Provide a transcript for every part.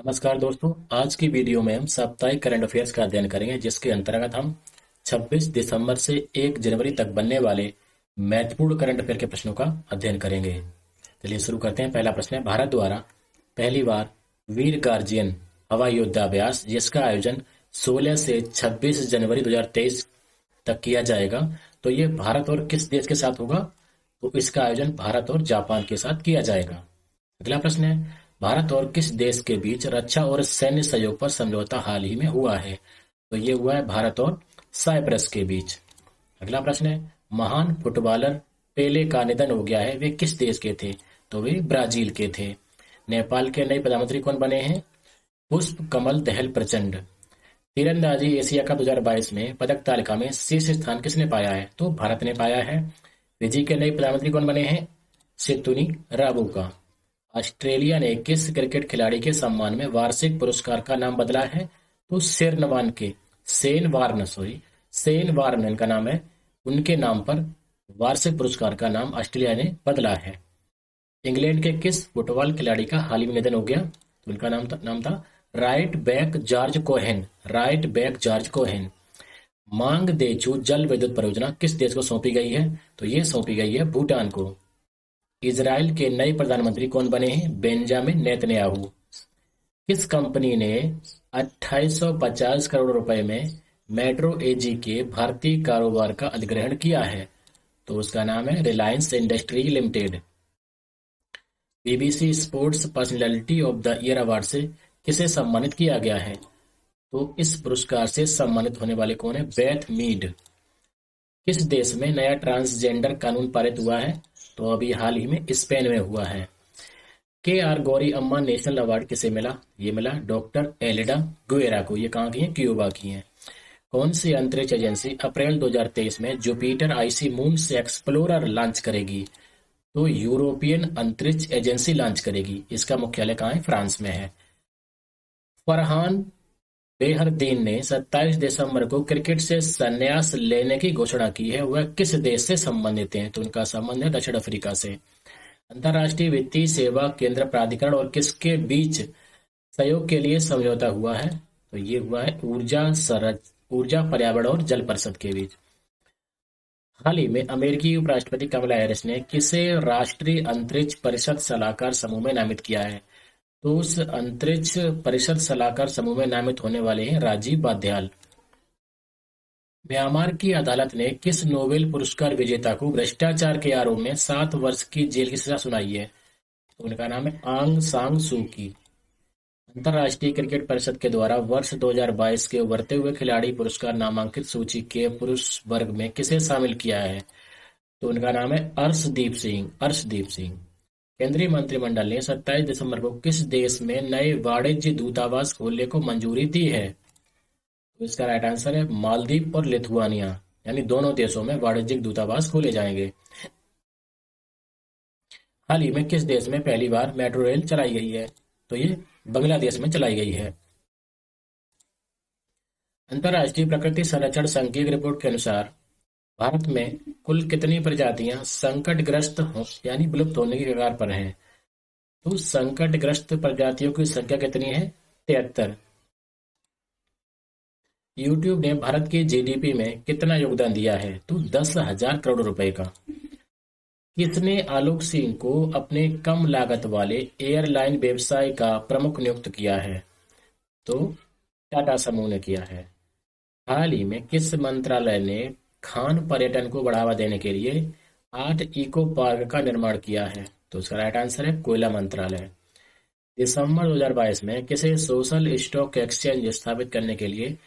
नमस्कार दोस्तों। आज की वीडियो में हम साप्ताहिक करंट अफेयर्स का अध्ययन करेंगे, जिसके अंतर्गत हम 26 दिसंबर से 1 जनवरी तक बनने वाले महत्वपूर्ण करंट अफेयर के प्रश्नों का अध्ययन करेंगे। चलिए शुरू करते हैं। पहला प्रश्न है, भारत द्वारा पहली बार वीर गार्जियन हवाई युद्धाभ्यास जिसका आयोजन 16 से 26 जनवरी 2023 तक किया जाएगा, तो ये भारत और किस देश के साथ होगा? तो इसका आयोजन भारत और जापान के साथ किया जाएगा। अगला प्रश्न है, भारत और किस देश के बीच रक्षा और सैन्य सहयोग पर समझौता हाल ही में हुआ है? तो ये हुआ है भारत और साइप्रस के बीच। अगला प्रश्न है, महान फुटबॉलर पेले का निधन हो गया है, वे किस देश के थे? तो वे ब्राजील के थे। नेपाल के नए प्रधानमंत्री कौन बने हैं? पुष्प कमल दहल प्रचंड। तीरंदाजी एशिया कप 2022 में पदक तालिका में शीर्ष स्थान किसने पाया है? तो भारत ने पाया है। फिजी के नए प्रधानमंत्री कौन बने हैं? सितुनी राबुका। ऑस्ट्रेलिया ने किस क्रिकेट खिलाड़ी के सम्मान में वार्षिक पुरस्कार का नाम बदला है? तो शेन वार्न का नाम है। उनके नाम पर वार्षिक पुरस्कार का नाम ऑस्ट्रेलिया ने बदला है। इंग्लैंड के किस फुटबॉल खिलाड़ी का हाल ही में निधन हो गया? तो उनका नाम था राइट बैक जॉर्ज कोहेन। मांग देचू जल विद्युत परियोजना किस देश को सौंपी गई है? तो ये सौंपी गई है भूटान को। इजराइल के नए प्रधानमंत्री कौन बने हैं? Benjamin Netanyahu. किस कंपनी ने 2850 करोड़ रुपए में मेट्रो एजी के भारतीय कारोबार का अधिग्रहण किया है? तो उसका नाम है Reliance industry limited. BBC sports personality of the year award से किसे सम्मानित किया गया है? तो इस पुरस्कार से सम्मानित होने वाले कौन है? Beth Mead. किस देश में नया ट्रांसजेंडर कानून पारित हुआ है? तो अभी हाल ही में स्पेन में हुआ है। के.आर. गौरी अम्मा नेशनल अवार्ड किसे मिला? ये मिला डॉक्टर एलिडा गुएरा को। ये कहाँ की है? क्यूबा की है। कौन सी अंतरिक्ष एजेंसी अप्रैल 2023 में जुपिटर आईसी मून से एक्सप्लोरर लॉन्च करेगी? तो यूरोपियन अंतरिक्ष एजेंसी लॉन्च करेगी। इसका मुख्यालय कहाँ है? फ्रांस में है। फरहान बेहरदीन ने 27 दिसंबर को क्रिकेट से संन्यास लेने की घोषणा की है। वह किस देश से संबंधित हैं? तो उनका संबंध है दक्षिण अफ्रीका से। अंतर्राष्ट्रीय वित्तीय सेवा केंद्र प्राधिकरण और किसके बीच सहयोग के लिए समझौता हुआ है? तो ये हुआ है ऊर्जा पर्यावरण और जल परिषद के बीच। हाल ही में अमेरिकी उपराष्ट्रपति कमला हैरिस ने किसे राष्ट्रीय अंतरिक्ष परिषद सलाहकार समूह में नामित किया है? तो उस अंतरिक्ष परिषद सलाहकार समूह में नामित होने वाले हैं राजीव बाध्याल। म्यांमार की अदालत ने किस नोबेल पुरस्कार विजेता को भ्रष्टाचार के आरोप में 7 वर्ष की जेल की सजा सुनाई है? तो उनका नाम है आंग सांग सू की। अंतर्राष्ट्रीय क्रिकेट परिषद के द्वारा वर्ष 2022 के उभरते हुए खिलाड़ी पुरस्कार नामांकित सूची के पुरुष वर्ग में किसे शामिल किया है? तो उनका नाम है अर्शदीप सिंह। केंद्रीय मंत्रिमंडल ने 27 दिसंबर को किस देश में नए वाणिज्य दूतावास खोलने को मंजूरी दी है? तो इसका राइट आंसर है मालदीव और लिथुआनिया, यानी दोनों देशों में वाणिज्यिक दूतावास खोले जाएंगे। हाल ही में किस देश में पहली बार मेट्रो रेल चलाई गई है? तो ये बांग्लादेश में चलाई गई है। अंतर्राष्ट्रीय प्रकृति संरक्षण संघ की एक रिपोर्ट के अनुसार भारत में कुल कितनी प्रजातियां संकटग्रस्त यानी विलुप्त होने की कगार पर हैं? तो संकटग्रस्त प्रजातियों की संख्या कितनी है? 73। यूट्यूब ने भारत की जीडीपी में कितना योगदान दिया है? तो 10,000 करोड़ रुपए का। किसने आलोक सिंह को अपने कम लागत वाले एयरलाइन व्यवसाय का प्रमुख नियुक्त किया है? तो टाटा समूह ने किया है। हाल ही में किस मंत्रालय ने खान पर्यटन को बढ़ावा देने के लिए 8 इको पार्क का निर्माण किया है? तो उसका राइट आंसर है कोयला मंत्रालय। दिसंबर 2022 में किसे सोशल स्टॉक एक्सचेंज स्थापित करने के लिए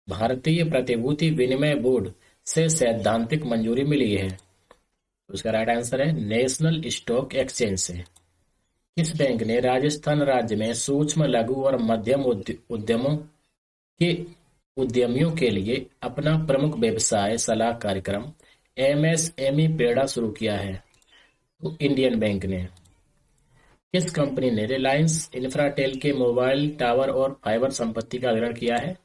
भारतीय प्रतिभूति विनिमय बोर्ड से सैद्धांतिक मंजूरी मिली है? तो उसका राइट आंसर है नेशनल स्टॉक एक्सचेंज से। किस बैंक ने राजस्थान राज्य में सूक्ष्म लघु और मध्यम उद्यमों के उद्यमियों के लिए अपना प्रमुख व्यवसाय सलाह कार्यक्रम एमएसएमई पेड़ा शुरू किया है? तो इंडियन बैंक ने। किस कंपनी ने रिलायंस इंफ्राटेल के मोबाइल टावर और फाइबर संपत्ति का अधिग्रहण किया है?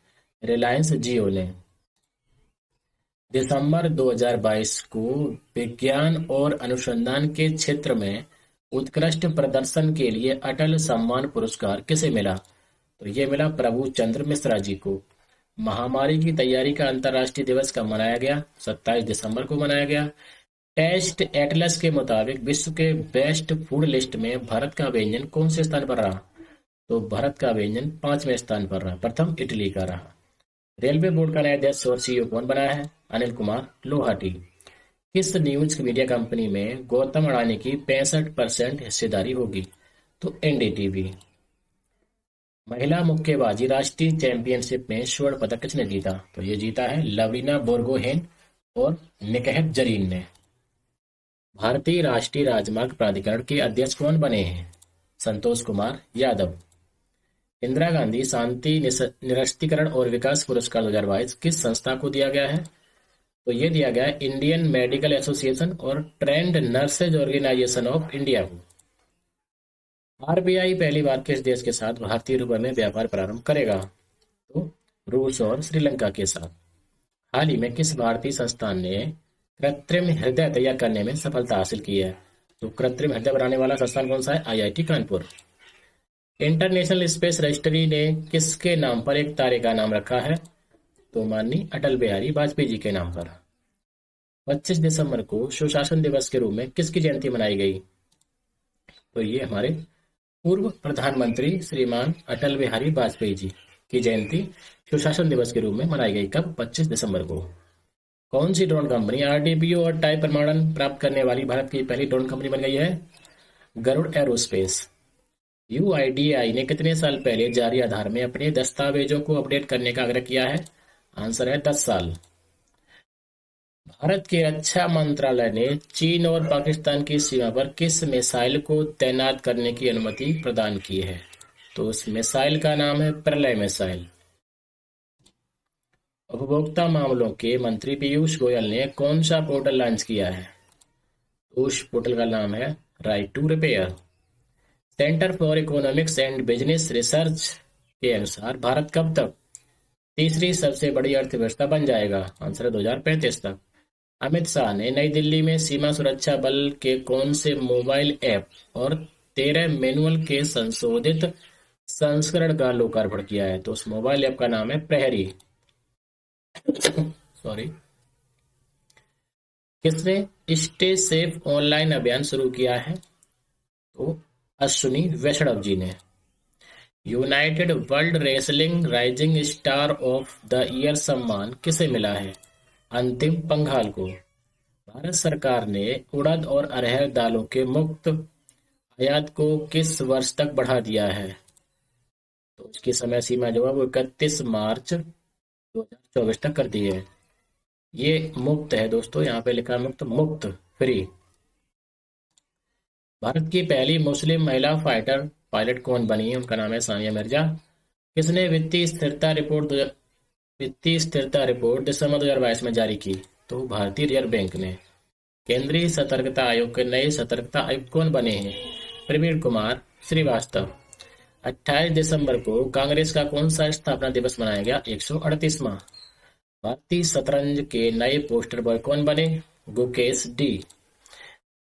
रिलायंस जियो ने। दिसंबर 2022 को विज्ञान और अनुसंधान के क्षेत्र में उत्कृष्ट प्रदर्शन के लिए अटल सम्मान पुरस्कार किसे मिला? तो ये मिला प्रभु चंद्र मिश्रा जी को। महामारी की तैयारी का अंतर्राष्ट्रीय दिवस कब मनाया गया? 27 दिसंबर को मनाया गया। टेस्ट एटलस के मुताबिक विश्व के बेस्ट फूड लिस्ट में भारत का व्यंजन कौन से स्थान पर रहा? तो भारत का व्यंजन 5वें स्थान पर रहा, प्रथम इटली का रहा। रेलवे बोर्ड का नया अध्यक्ष और सीईओ कौन बना है? अनिल कुमार लोहाटी। किस न्यूज मीडिया कंपनी में गौतम अडानी की 65% हिस्सेदारी होगी? तो एनडीटीवी। महिला मुक्केबाजी राष्ट्रीय चैंपियनशिप में स्वर्ण पदक किसने जीता? तो ये जीता है लवलीना बोर्गोहेन और निकहत जरीन ने। भारतीय राष्ट्रीय राजमार्ग प्राधिकरण के अध्यक्ष कौन बने हैं? संतोष कुमार यादव। इंदिरा गांधी शांति निरस्तीकरण और विकास पुरस्कार 2022 किस संस्था को दिया गया है? तो ये दिया गया है इंडियन मेडिकल एसोसिएशन और trained nurses organisation of India को। आरबीआई पहली बार किस देश के साथ भारतीय रुपए में व्यापार प्रारंभ करेगा? तो रूस और श्रीलंका के साथ। हाल ही में किस भारतीय संस्थान ने कृत्रिम हृदय तैयार करने में सफलता हासिल की है? तो कृत्रिम हृदय बनाने वाला संस्थान कौन सा है? IIT Kanpur. International space registry ने किसके नाम पर एक तारे का नाम रखा है? तो माननीय अटल बिहारी वाजपेयी जी के नाम पर। 25 दिसंबर को सुशासन दिवस के रूप में किसकी जयंती मनाई गई? तो ये हमारे पूर्व प्रधानमंत्री श्रीमान अटल बिहारी वाजपेयी जी की जयंती सुशासन दिवस के रूप में मनाई गई। कब? 25 दिसंबर को। कौन सी ड्रोन कंपनी आरडीपीओ और टाइप प्रमाणन प्राप्त करने वाली भारत की पहली ड्रोन कंपनी बन गई है? गरुड़ एरोस्पेस। यूआईडीएआई ने कितने साल पहले जारी आधार में अपने दस्तावेजों को अपडेट करने का आग्रह किया है? आंसर है 10 साल। भारत के रक्षा मंत्रालय ने चीन और पाकिस्तान की सीमा पर किस मिसाइल को तैनात करने की अनुमति प्रदान की है? तो उस मिसाइल का नाम है प्रलय मिसाइल। उपभोक्ता मामलों के मंत्री पीयूष गोयल ने कौन सा पोर्टल लॉन्च किया है? उस पोर्टल का नाम है right to repair. Centre for economics and business research के अनुसार भारत कब तक तीसरी सबसे बड़ी अर्थव्यवस्था बन जाएगा? आंसर है 2035 तक। अमित शाह ने नई दिल्ली में सीमा सुरक्षा बल के कौन से मोबाइल ऐप और 13 मैनुअल के संशोधित संस्करण का लोकार्पण किया है? तो उस मोबाइल ऐप का नाम है प्रहरी। सॉरी। किसने स्टे सेफ ऑनलाइन अभियान शुरू किया है? तो अश्विनी वैष्णव जी ने। United world wrestling rising star of the year सम्मान किसे मिला है? अंतिम पंघाल को। भारत सरकार ने उड़द और अरहर दालों के मुक्त आयात को किस वर्ष तक बढ़ा दिया है? तो उसकी समय सीमा जो है वो 31 मार्च 2024 तक कर दी है। ये मुक्त है दोस्तों, यहाँ पे लिखा मुक्त, मुक्त फ्री। भारत की पहली मुस्लिम महिला फाइटर पायलट कौन बनी है? उनका नाम है सानिया मिर्जा। किसने वित्तीय स्थिरता रिपोर्ट दिसंबर 2022 में जारी की? तो भारतीय रिजर्व बैंक ने। केंद्रीय सतर्कता आयोग के नए सतर्कता आयुक्त कौन बने हैं? प्रवीण कुमार श्रीवास्तव। 28 दिसंबर को कांग्रेस का कौन सा स्थापना दिवस मनाया गया? 138वां। भारतीय शतरंज के नए पोस्टर बॉय कौन बने? गुकेश डी।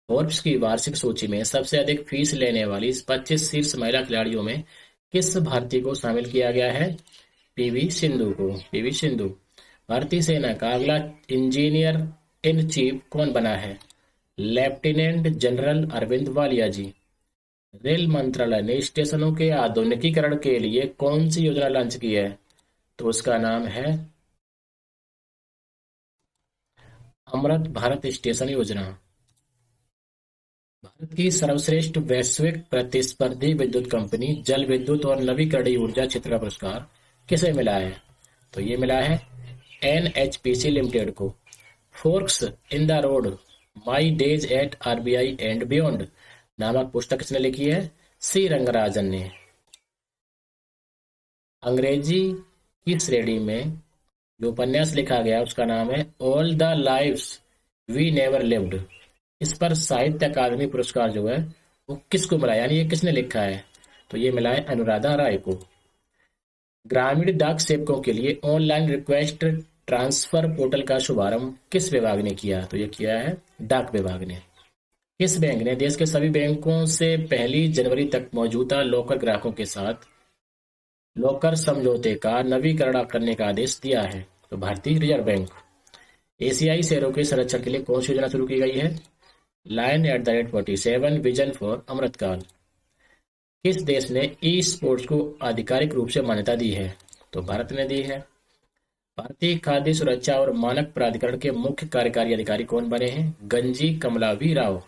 फोर्ब्स की वार्षिक सूची में सबसे अधिक फीस लेने वाली 25 शीर्ष महिला खिलाड़ियों में किस भारतीय को शामिल किया गया है? पीवी सिंधु को। पीवी सिंधु। भारतीय सेना का अगला इंजीनियर इन चीफ कौन बना है? लेफ्टिनेंट जनरल अरविंद वालिया जी। रेल मंत्रालय ने स्टेशनों के आधुनिकीकरण के लिए कौन सी योजना लॉन्च की है? तो उसका नाम है अमृत भारत स्टेशन योजना। भारत की सर्वश्रेष्ठ वैश्विक प्रतिस्पर्धी विद्युत कंपनी जल विद्युत और नवीकरणीय ऊर्जा क्षेत्र का पुरस्कार किसे मिला है? तो ये मिला है एनएचपीसी लिमिटेड को। Forks in the road my days at RBI and beyond नामक पुस्तक किसने लिखी है? सी रंगराजन ने। अंग्रेजी की श्रेणी में जो उपन्यास लिखा गया उसका नाम है all the lives we never lived. इस पर साहित्य अकादमी पुरस्कार जो है वो किसको मिला, यानी ये किसने लिखा है? तो ये मिला है अनुराधा राय को। ग्रामीण डाक सेवकों के लिए ऑनलाइन रिक्वेस्ट ट्रांसफर पोर्टल का शुभारंभ किस विभाग ने किया? तो ये किया है डाक विभाग ने। किस बैंक ने देश के सभी बैंकों से 1 जनवरी तक मौजूदा लॉकर ग्राहकों के साथ लोकर समझौते का नवीकरण करने का आदेश दिया है? तो भारतीय रिजर्व बैंक। एशियाई शेरों के संरक्षण के लिए कौन सी योजना शुरू की गई है? Lion@47 विजन फॉर अमृतकाल। किस देश ने ई स्पोर्ट्स को आधिकारिक रूप से मान्यता दी है? तो भारत ने दी है। भारतीय खाद्य सुरक्षा और मानक प्राधिकरण के मुख्य कार्यकारी अधिकारी कौन बने हैं? Ganji Kamalavi Rao.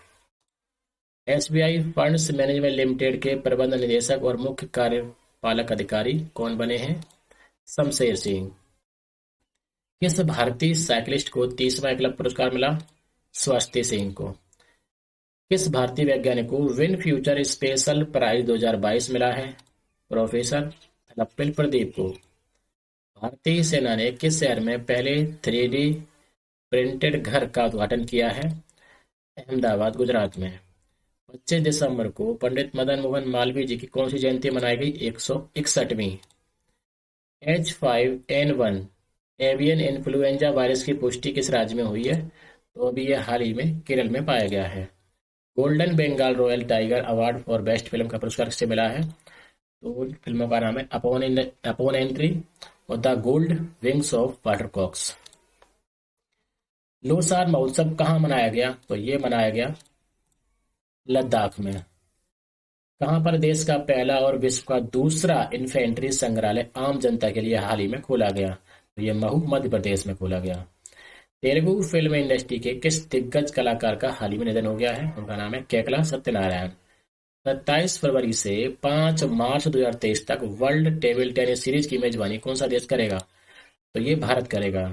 SBI funds management limited के प्रबंध निदेशक और मुख्य कार्यपालक अधिकारी कौन बने हैं? शमशेर सिंह। किस भारतीय साइकिलिस्ट को 30वां एकलव्य पुरस्कार मिला? स्वस्ति सिंह को। किस भारतीय वैज्ञानिक को विन फ्यूचर स्पेशल प्राइज 2022 मिला है? प्रोफेसर थलप्पल प्रदीप को। भारतीय सेना ने किस शहर में पहले 3D प्रिंटेड घर का उद्घाटन किया है? अहमदाबाद, गुजरात में। 25 दिसंबर को पंडित मदन मोहन मालवीय जी की कौन सी जयंती मनाई गई? 161वीं। H5N1 एवियन इन्फ्लुएंजा वायरस की पुष्टि किस राज्य में हुई है? तो अभी यह हाल ही में केरल में पाया गया है। Golden Bengal royal tiger award for best film का पुरस्कार किसे मिला है? तो फिल्मों का नाम है अपॉन एंट्री और the gold wings of watercocks. Losar महोत्सव कहाँ मनाया गया? तो ये मनाया गया लद्दाख में। कहाँ पर देश का पहला और विश्व का दूसरा इन्फेंट्री संग्रहालय आम जनता के लिए हाल ही में खोला गया? तो ये महू, मध्य प्रदेश में खोला गया। तेलुगु फिल्म इंडस्ट्री के किस दिग्गज कलाकार का हाल ही में निधन हो गया है? उनका नाम है केकला सत्यनारायण। 27 फरवरी से 5 मार्च 2023 तक वर्ल्ड टेबल टेनिस सीरीज की मेजबानी कौन सा देश करेगा? तो ये भारत करेगा।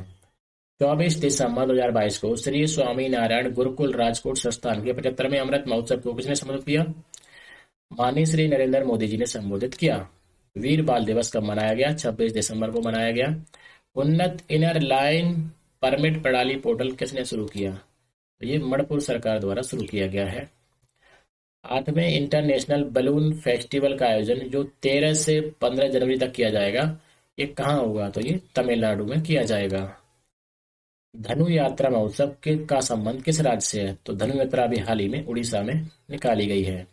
24 दिसंबर 2022 को श्री स्वामी नारायण गुरुकुल राजकोट संस्थान के 75वें अमृत महोत्सव को किसने संबोधित किया? माननीय श्री नरेंद्र मोदी जी ने संबोधित किया। वीर बाल दिवस कब मनाया गया? 26 दिसंबर को मनाया गया। उन्नत इनर लाइन परमिट प्रणाली पोर्टल किसने शुरू किया? तो ये मणिपुर सरकार द्वारा शुरू किया गया है। 8वें इंटरनेशनल बलून फेस्टिवल का आयोजन जो 13 से 15 जनवरी तक किया जाएगा, ये कहाँ होगा? तो ये तमिलनाडु में किया जाएगा। धनु यात्रा महोत्सव का संबंध किस राज्य से है? तो धनु यात्रा अभी हाल ही में उड़ीसा में निकाली गई है।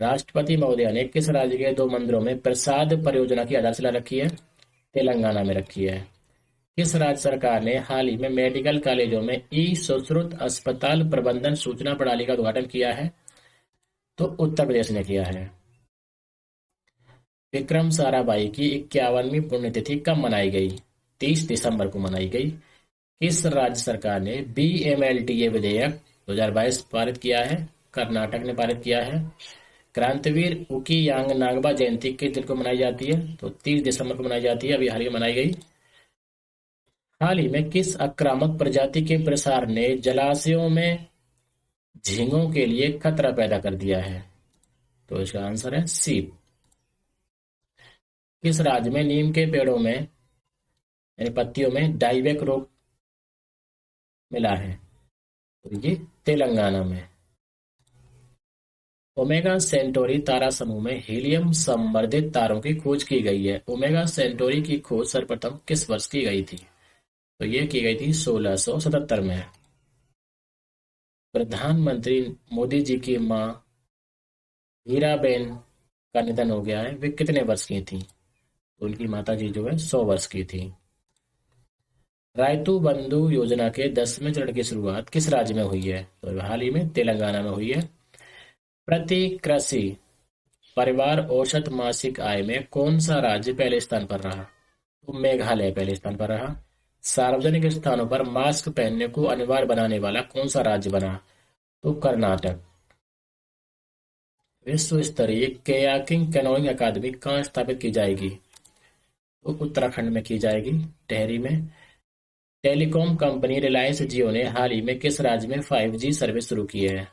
राष्ट्रपति महोदया ने किस राज्य के 2 मंदिरों में प्रसाद परियोजना की आधारशिला रखी है? तेलंगाना में रखी है। किस राज्य सरकार ने हाल ही में मेडिकल कॉलेजों में ई सुश्रुत अस्पताल प्रबंधन सूचना प्रणाली का उद्घाटन किया है? तो उत्तर प्रदेश ने किया है। विक्रम साराभाई की 51वीं पुण्यतिथि कब मनाई गई? 30 दिसंबर को मनाई गई। किस राज्य सरकार ने BMLTA विधेयक 2022 पारित किया है? कर्नाटक ने पारित किया है। क्रांतिवीर उकी यांग नागबा जयंती किस दिन को मनाई जाती है? तो 30 दिसंबर को मनाई जाती है, अभी हाल ही में मनाई गई। हाल ही में किस आक्रामक प्रजाति के प्रसार ने जलाशयों में झींगों के लिए खतरा पैदा कर दिया है? तो इसका आंसर है सीप। किस राज्य में नीम के पेड़ों में यानी पत्तियों में डाइवेक रोग मिला है? तो ये तेलंगाना में। ओमेगा सेंटोरी तारा समूह में हीलियम संवर्धित तारों की खोज की गई है। ओमेगा सेंटोरी की खोज सर्वप्रथम किस वर्ष की गई थी? तो ये की गई थी 1677 में। प्रधानमंत्री मोदी जी की मां हीराबेन का निधन हो गया है। वे कितने वर्ष की थी? तो उनकी माता जी जो है 100 वर्ष की थी। रायतू बंधु योजना के 10वें चरण की शुरुआत किस राज्य में हुई है? तो हाल ही में तेलंगाना में हुई है। प्रति कृषि परिवार औसत मासिक आय में कौन सा राज्य पहले स्थान पर रहा? तो मेघालय पहले स्थान पर रहा। सार्वजनिक स्थानों पर मास्क पहनने को अनिवार्य बनाने वाला कौन सा राज्य बना? तो कर्नाटक। विश्व स्तरीय कयाकिंग कैनोइंग अकादमी कहाँ स्थापित की जाएगी? तो उत्तराखंड में की जाएगी, टेहरी में। टेलीकॉम कंपनी रिलायंस जियो ने हाल ही में किस राज्य में 5G सर्विस शुरू की है?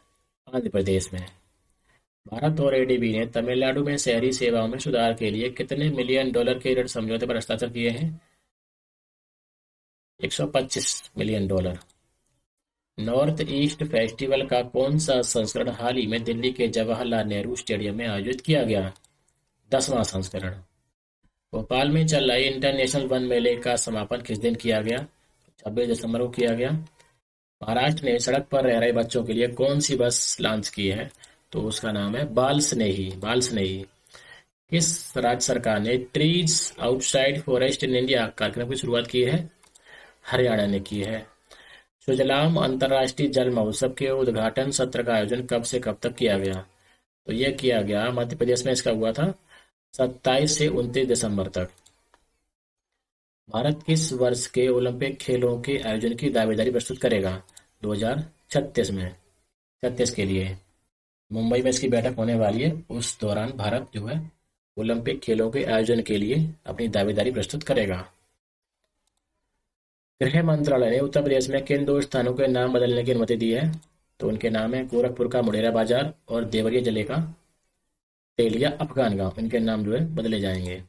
आंध्र प्रदेश में। भारत और ADB ने तमिलनाडु में शहरी सेवाओं में सुधार के लिए कितने मिलियन डॉलर के ऋण समझौते पर हस्ताक्षर किए हैं? 125 million dollar. North east festival का कौन सा संस्करण हाल ही में दिल्ली के जवाहरलाल नेहरू स्टेडियम में आयोजित किया गया? 10वां संस्करण। भोपाल में चल रहे इंटरनेशनल वन मेले का समापन किस दिन किया गया? 26 दिसंबर को किया गया। महाराष्ट्र ने सड़क पर रह रहे बच्चों के लिए कौन सी बस लॉन्च की है? तो उसका नाम है बाल स्नेही। किस राज्य सरकार ने trees outside forest in India कार्यक्रम की शुरुआत की है? हरियाणा ने की है। सुजलाम अंतर्राष्ट्रीय जल महोत्सव के उद्घाटन सत्र का आयोजन कब से कब तक किया गया? तो यह किया गया मध्य प्रदेश में, इसका हुआ था 27 से 29 दिसंबर तक। भारत किस वर्ष के ओलंपिक खेलों के आयोजन की दावेदारी प्रस्तुत करेगा? 2036 में, 36 के लिए मुंबई में इसकी बैठक होने वाली है। उस दौरान भारत जो है ओलंपिक खेलों के आयोजन के लिए अपनी दावेदारी प्रस्तुत करेगा। गृह मंत्रालय ने उत्तर प्रदेश में किन दो स्थानों के नाम बदलने की अनुमति दी है? तो उनके नाम है गोरखपुर का मुडेरा बाजार और देवरिया जिले का तेलिया अफगान गांव। इनके नाम जो है बदले जाएंगे।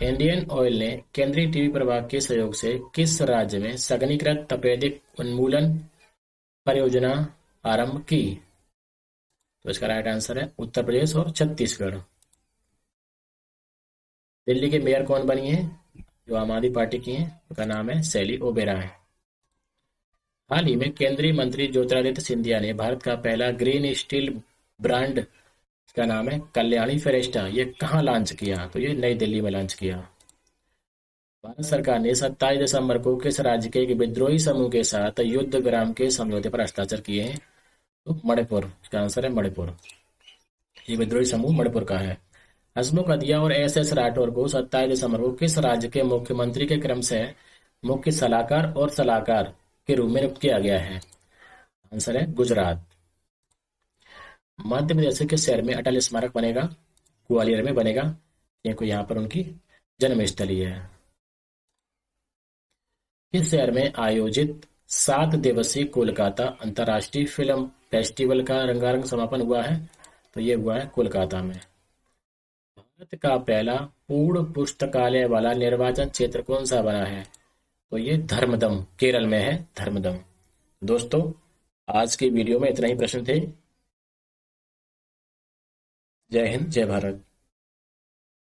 इंडियन ऑयल ने केंद्रीय टीबी प्रभाग के सहयोग से किस राज्य में सघनीकृत तपेदिक उन्मूलन परियोजना आरंभ की? तो इसका राइट आंसर है उत्तर प्रदेश और छत्तीसगढ़। दिल्ली के मेयर कौन बनी है? जो आम आदमी पार्टी की है, उनका नाम है शैली ओबेरॉय। हाल ही में केंद्रीय मंत्री ज्योतिरादित्य सिंधिया ने भारत का पहला ग्रीन स्टील ब्रांड, इसका नाम है कल्याणी फेरेस्टा, ये कहाँ लॉन्च किया? तो ये नई दिल्ली में लॉन्च किया। भारत सरकार ने 27 दिसंबर को किस राज्य के एक विद्रोही समूह के साथ युद्ध विराम के समझौते पर हस्ताक्षर किए हैं? तो मणिपुर, इसका आंसर है मणिपुर। ये विद्रोही समूह मणिपुर का है। हसमुख अदिया और एस राठौर को 27 दिसंबर को किस राज्य के मुख्यमंत्री के क्रम से मुख्य सलाहकार और सलाहकार के रूप में नियुक्त किया गया है? आंसर है गुजरात। मध्य प्रदेश के किस शहर में अटल स्मारक बनेगा? ग्वालियर में बनेगा, क्योंकि यहाँ पर उनकी जन्मस्थली है। किस शहर में आयोजित 7 दिवसीय कोलकाता अंतर्राष्ट्रीय फिल्म फेस्टिवल का रंगारंग समापन हुआ है? तो ये हुआ है कोलकाता में। भारत का पहला पूर्ण पुस्तकालय वाला निर्वाचन क्षेत्र कौन सा बना है? तो ये धर्मदम, केरल में है धर्मदम। दोस्तों, आज की वीडियो में इतना ही प्रश्न थे। जय हिंद, जय भारत।